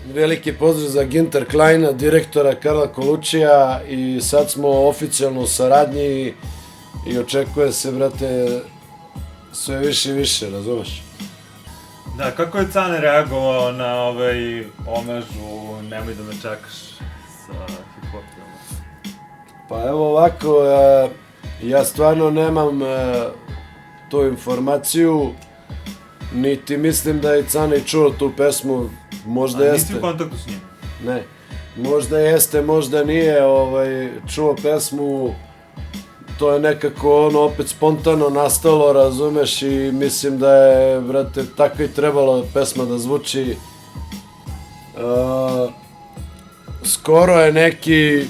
veliki pozdrav za Ginter Kleina, direktora Karla Kolučija i sad smo oficijalno u saradnji i očekuje se, brate, sve više i više, razumeš? Da, kako je Cane reagovao na omežu Nemoj da me čekaš sa hip-hopom? Pa evo ovako, ja stvarno nemam tu informaciju, niti mislim da je Cane čuo tu pesmu, možda jeste. A nisi u kontaktu s njim? Ne, možda jeste, možda nije čuo pesmu, to je nekako opet spontano nastalo, razumeš, i mislim da je, brate, tako i trebalo pesma da zvuči. Skoro je neki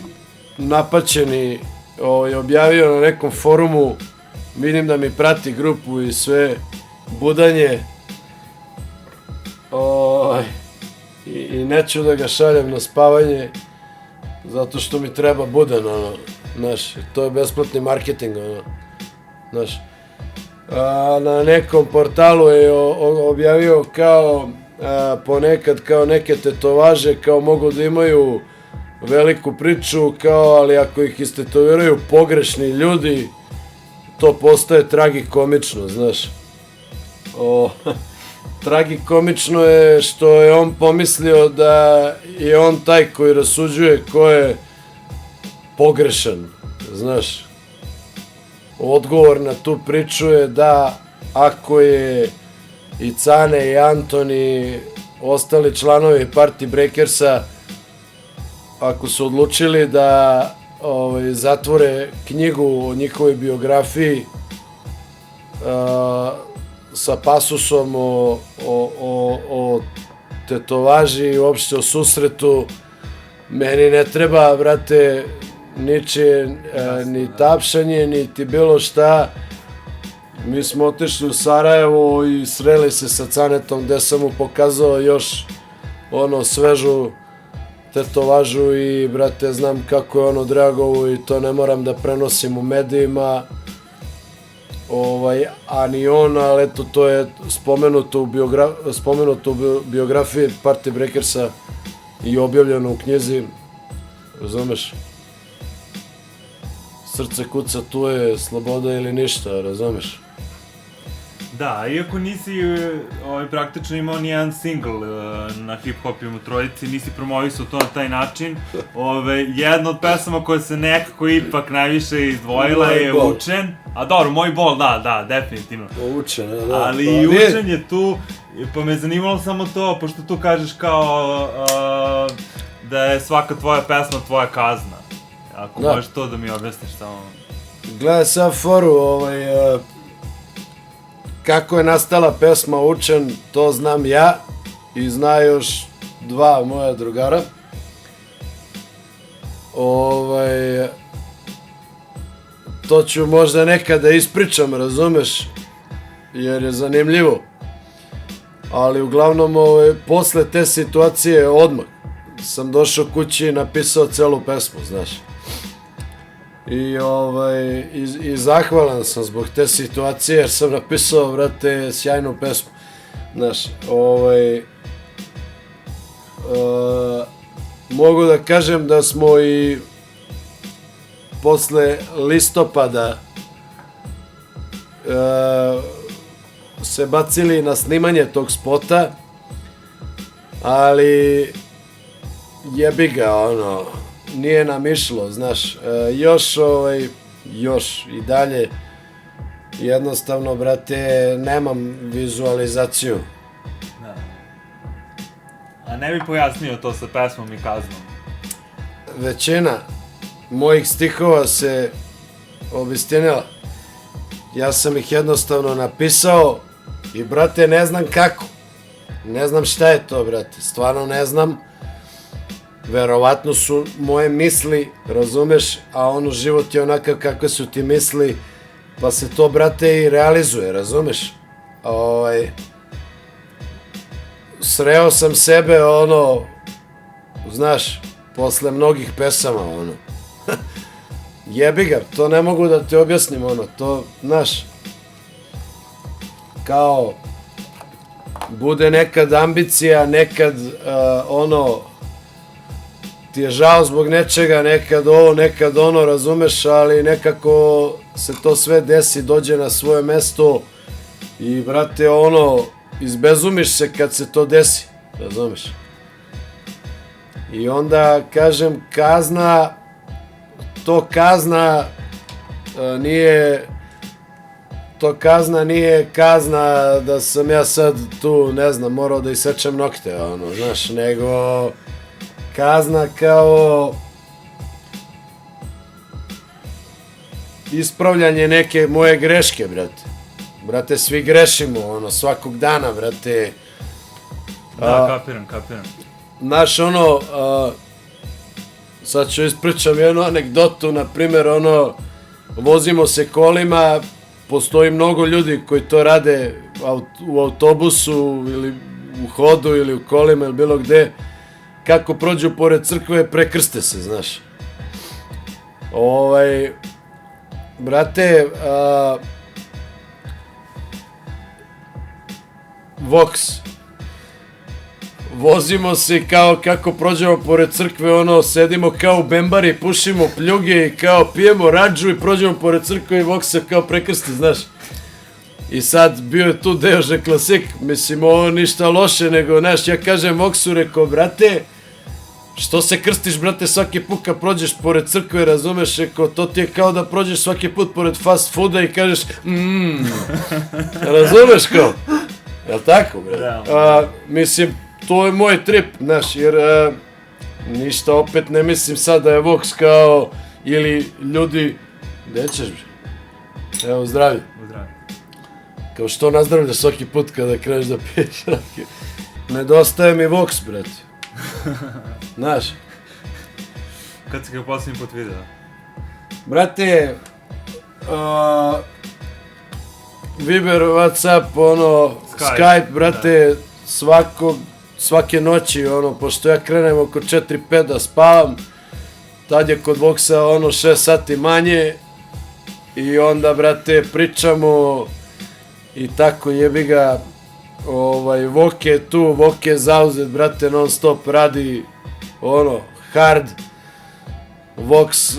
napaćeni objavio na nekom forumu, vidim da mi prati grupu i sve, Budanje, i neću da ga šaljem na spavanje, zato što mi treba Budan, znaš, to je besplatni marketing, znaš. Na nekom portalu je objavio kao ponekad kao neke tetovaže, kao mogu da imaju veliku priču, kao, ali ako ih istetoviraju pogrešni ljudi, to postaje tragikomično, znaš. Tragikomično je što je on pomislio da je on taj koji rasuđuje ko je pogrešan, znaš. Odgovor na tu priču je da ako je i Cane i Anton i ostali članovi Party Breakersa, ako su odlučili da zatvore knjigu o njihovoj biografiji sa pasusom o tetovaži i uopšte o susretu, meni ne treba, brate, ničije ni tapšanje, niti bilo šta. Mi smo otišli u Sarajevo i sreli se sa Canetom, gde sam mu pokazao još svežu tetovažu i, brate, znam kako je on odreagovao i to ne moram da prenosim u medijima, a ni on, ali eto, to je spomenuto u biografiji Party Breakersa i objavljeno u knjizi, razumeš? Srce kuca, tu je sloboda ili ništa, razumeš? Da, iako nisi praktično imao nijedan singl na hip-hopima trojici, nisi promovisao to na taj način, jedna od pesama koja se nekako ipak najviše izdvojila je Učen. A dobro, Moj bol, da, definitivno. Učen, da. Ali i Učen je tu, pa me zanimalo samo to, pošto tu kažeš kao da je svaka tvoja pesma tvoja kazna. Ako možeš to da mi objasniš samo. Gledaj sad foru, kako je nastala pesma Učen, to znam ja i zna još dva moja drugara. To ću možda nekada ispričam, razumeš, jer je zanimljivo. Ali uglavnom, posle te situacije odmah sam došao kući i napisao celu pesmu, znaš. I zahvalan sam zbog te situacije, jer sam napisao, brate, sjajnu pesmu. Znaš, mogu da kažem da smo i posle listopada se bacili na snimanje tog spota, ali jebi ga, nije nam išlo, znaš, još i dalje, jednostavno, brate, nemam vizualizaciju. Da. A ne bi pojasnio to sa pesmom i kaznom? Većina mojih stihova se obistinila. Ja sam ih jednostavno napisao i, brate, ne znam kako. Ne znam šta je to, brate, stvarno ne znam. Verovatno su moje misli, razumeš, a život je onakav kakve su ti misli, pa se to, brate, i realizuje, razumeš? Sreo sam sebe, znaš, posle mnogih pesama, jebi ga, to ne mogu da ti objasnim, to, znaš, kao, bude nekad ambicija, nekad ti je žao zbog nečega, nekad ovo, nekad ono, razumeš, ali nekako se to sve desi, dođe na svoje mesto i, brate, izbezumiš se kad se to desi, razumeš. I onda, kažem, kazna nije kazna da sam ja sad tu, ne znam, morao da isečem nokte, znaš, nego kazna kao ispravljanje neke moje greške, brate. Brate, svi grešimo, svakog dana, brate. Da, kapiram. Znaš, sad ću ispričam jednu anegdotu, na primjer, vozimo se kolima, postoji mnogo ljudi koji to rade u autobusu ili u hodu ili u kolima ili bilo gde, kako prođu pored crkve, prekrste se, znaš. Brate, Vox, vozimo se kao kako prođemo pored crkve, sedimo kao u bembari, pušimo pljuge i kao pijemo radžu i prođemo pored crkve i Vox se kao prekrsti, znaš. I sad bio je tu Deože Klasik, mislim, ovo ništa loše, nego, znaš, ja kažem Voxu, rekao, brate, što se krstiš, brate, svaki put kad prođeš pored crkve, razumeš, rekao, to ti je kao da prođeš svaki put pored fast fooda i kažeš, razumeš kao? Jel' tako, brate? Mislim, to je moj trip, znaš, jer ništa opet ne mislim sad da je Vox kao, ili ljudi, gde ćeš, bre? Evo, zdravlje. Kao što nazdravljaš svaki put kada kreneš da piješ rakiju. Nedostaje mi Vox, brate. Znaš. Kad si ga posljednji put vidio? Brate, Viber, Whatsapp, Skype, brate, svake noći, pošto ja krenem oko 4-5 da spavam, tad je kod Voxa 6 sati manje i onda, brate, pričamo i tako, jebi ga, Voke je tu, Voke je zauzet, brate, non stop radi, hard, Vox,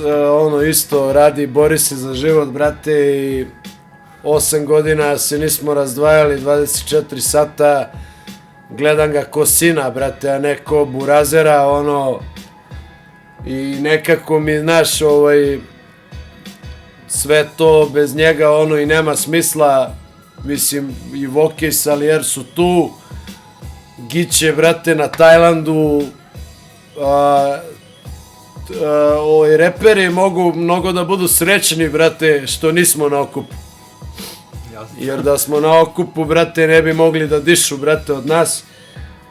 isto radi, bori se za život, brate, i 8 godina se nismo razdvajali, 24 sata, gledam ga ko sina, brate, a ne ko burazera, i nekako mi, znaš, sve to bez njega, i nema smisla, mislim, i Voke i Salier su tu, Giće, brate, na Tajlandu, reperi mogu mnogo da budu srećni, brate, što nismo na okupu. Jer da smo na okupu, brate, ne bi mogli da dišu, brate, od nas.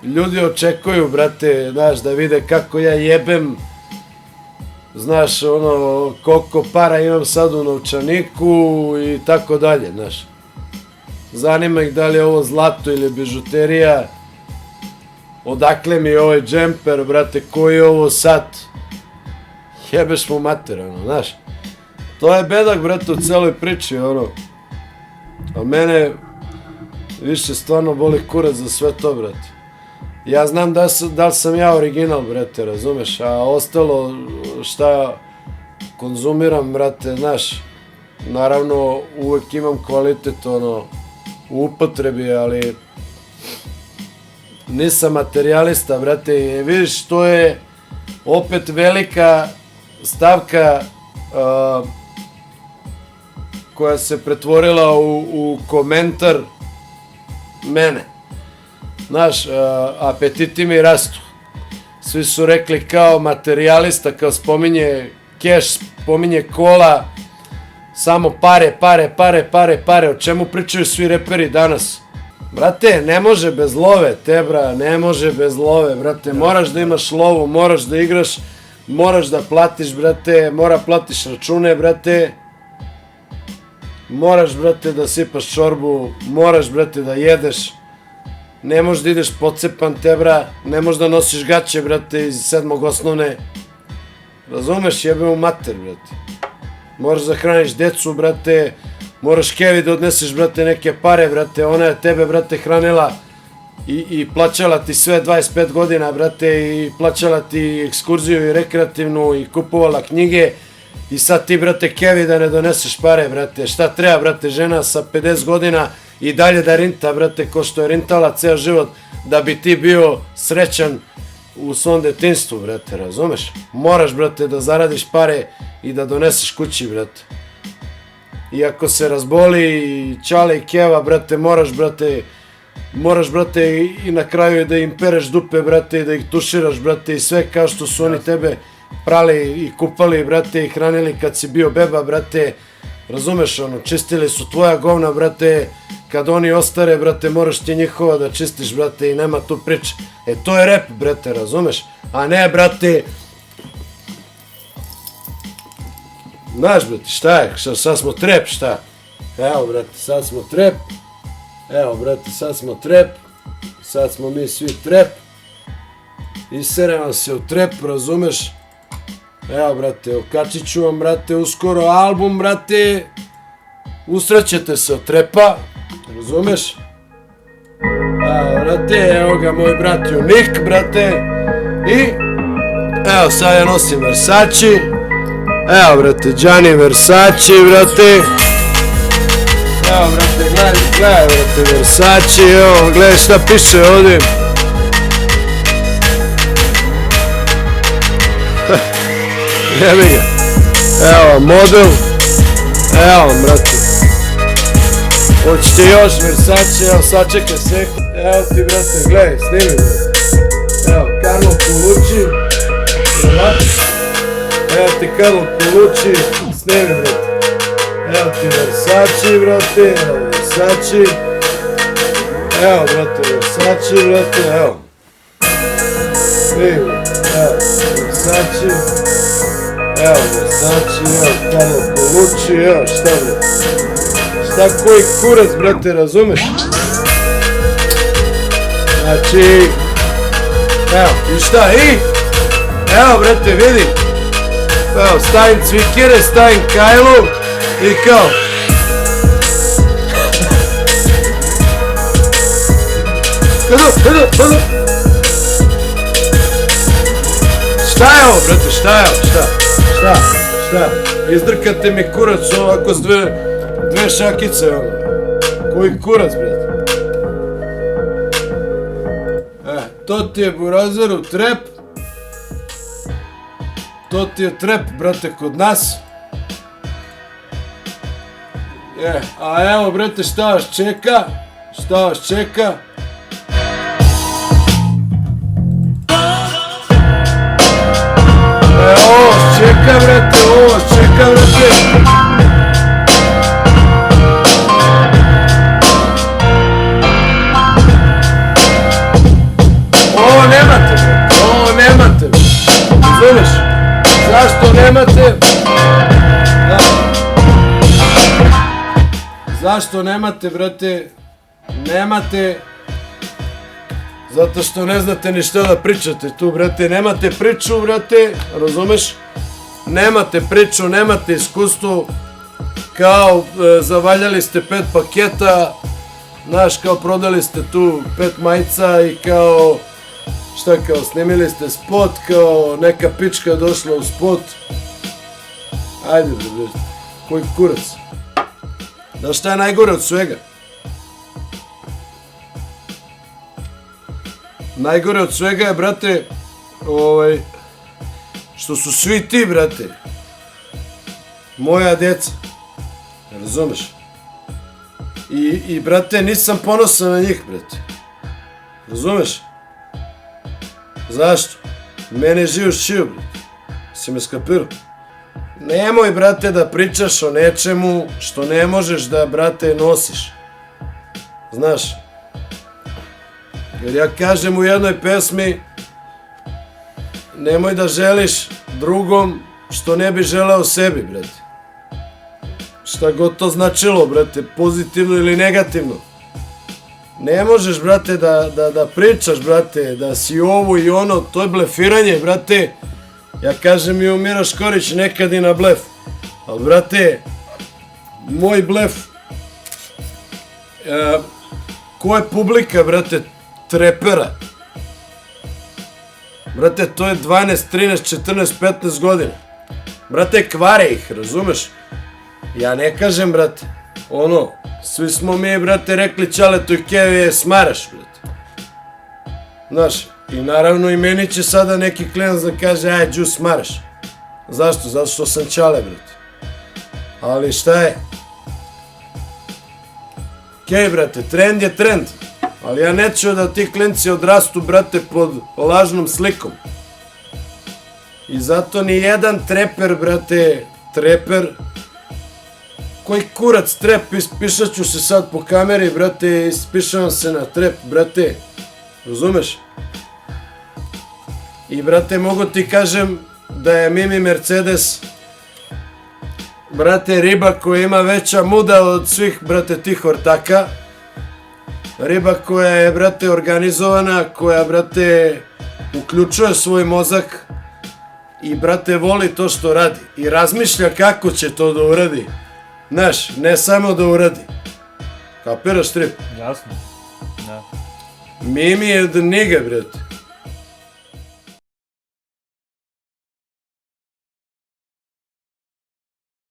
Ljudi očekuju, brate, znaš, da vide kako ja jebem, znaš, koliko para imam sad u novčaniku i tako dalje, znaš. Zanima ih da li je ovo zlato ili bižuterija, odakle mi je ovaj džemper, brate, koji je ovo sat, jebeš mu mater, znaš. To je bedak, brate, u celoj priči, a mene više stvarno boli kurac za sve to, brate. Ja znam da li sam ja original, brate, razumeš, a ostalo šta konzumiram, brate, znaš, naravno uvek imam kvalitet, u upotrebi, ali nisam materijalista, brate, i vidiš, to je opet velika stavka koja se pretvorila u komentar mene. Znaš, apetiti mi rastu. Svi su rekli kao materijalista, kao spominje keš, spominje kola, samo pare, o čemu pričaju svi reperi danas? Brate, ne može bez love, tebra, ne može bez love, brate, moraš da imaš lovu, moraš da igraš, moraš da platiš, brate, platiš račune, brate, moraš, brate, da sipaš čorbu, moraš, brate, da jedeš, ne možeš da ideš pocepan, tebra, ne možeš da nosiš gaće, brate, iz 7. osnovne, razumeš, jebe mu mater, brate, moraš da hraniš decu, brate, moraš Kevi da odneseš, brate, neke pare, brate, ona je tebe, brate, hranila i plaćala ti sve 25 godina, brate, i plaćala ti ekskurziju i rekreativnu i kupovala knjige i sad ti, brate, kevi da ne doneseš pare, brate, šta treba, brate, žena sa 50 godina i dalje da rinta, brate, ko što je rintala ceo život da bi ti bio srećan u svom detinjstvu, brate, razumeš? Moraš, brate, da zaradiš pare i da doneseš kući, brate. I ako se razboli Čale i Keva, brate, moraš, brate, i na kraju da im pereš dupe, brate, i da ih tuširaš, brate, i sve kao što su oni tebe prali i kupali, brate, i hranili kad si bio beba, brate, razumeš, ono, čistili su tvoja govna, brate, kad oni ostare, brate, moraš ti njihova da čistiš, brate, i nema tu priče. E, to je rep, brate, razumeš? A ne, brate, znaš, brate, šta je, sad smo trep, šta? Evo, brate, sad smo trep. Evo, brate, sad smo trep. Sad smo mi svi trep. Iserevam se u trep, razumeš? Evo, brate, okačit ću vam, brate, uskoro album, brate. Usrećete se od trepa, razumeš? Evo, brate, evo ga moj brat Unik, brate. I, evo, sad ja nosim Versace. Evo, brate, Gianni Versace, brate. Evo, brate, gledaj, brate, Versace, evo, gledaj šta piše ovdje. Jebi ga. Evo, model. Evo, brate. Hoćete još Versace, evo, sačekaj se. Evo ti, brate, gledaj, snimi, brate. Evo, Carlo Colucci. Evo ti Carlo Colucci, snimi, brate. Evo ti Versace, brate, evo Versace. Evo, brate, Versace, brate, evo. Vidi, evo, Versace. Evo Versace, evo Carlo Colucci, evo šta, brate. Šta koji kurac, brate, razumeš? Znači, evo, i šta, i? Evo, brate, vidi. Evo, stavim cvikere, stavim kajlu i kao. Edo. Šta je ovo, brate, šta je ovo, šta? Izdrkate mi kurac ovako s dve šakice, ono. Koji kurac, brate? To ti je burazeru trep. To ti je trep, brate, kod nas. A evo, brate, šta vas čeka? Ovo vas čeka, brate. Ovo nemate, brate. Razumeš? Zašto nemate? Zašto nemate, brate? Nemate zato što ne znate ni šta da pričate tu, brate. Nemate priču, brate, razumeš? Nemate priču, nemate iskustvo. Kao zavaljali ste 5 paketa, znaš, kao prodali ste tu 5 majica i kao, šta kao, snimili ste spot, kao neka pička došla u spot. Ajde, brate, koji kurac. Znaš šta je najgore od svega? Najgore od svega je, brate, što su svi ti, brate, moja djeca, razumeš? I, brate, nisam ponosan na njih, brate, razumeš? Zašto? Mene živ šio, brate, si me skapirao? Nemoj, brate, da pričaš o nečemu što ne možeš da, brate, nosiš. Znaš? Jer ja kažem u jednoj pesmi, nemoj da želiš drugom što ne bi želeo sebi, brate. Šta god to značilo, brate, pozitivno ili negativno. Ne možeš, brate, da pričaš, brate, da si ovo i ono, to je blefiranje, brate. Ja kažem i u Mira Škorić nekad i na blef. Ali, brate, moj blef, ko je publika, brate, trepera. Brate, to je 12, 13, 14, 15 godina. Brate, kvare ih, razumeš? Ja ne kažem, brate, ono, svi smo mi, brate, rekli Ćaletu i Kevi, smaraš, brate. Znaš, i naravno i meni će sada neki klinac da kaže, aj, Đu, smaraš. Zašto? Zato što sam Ćale, brate. Ali šta je? Okej, brate, trend je trend. Ali ja neću da ti klinci odrastu, brate, pod lažnom slikom. I zato ni jedan treper, brate, koji kurac trep, ispišat ću se sad po kameri, brate, ispišavam se na trep, brate, razumeš? I, brate, mogu ti kažem da je Mimi Mercedes, brate, riba koja ima veća muda od svih, brate, tih ortaka. Riba koja je, brate, organizovana, koja, brate, uključuje svoj mozak i, brate, voli to što radi. I razmišlja kako će to da uradi. Znaš, ne samo da uradi. Kapiraš, Trip? Jasno. Da. Mimi je od njega, brate.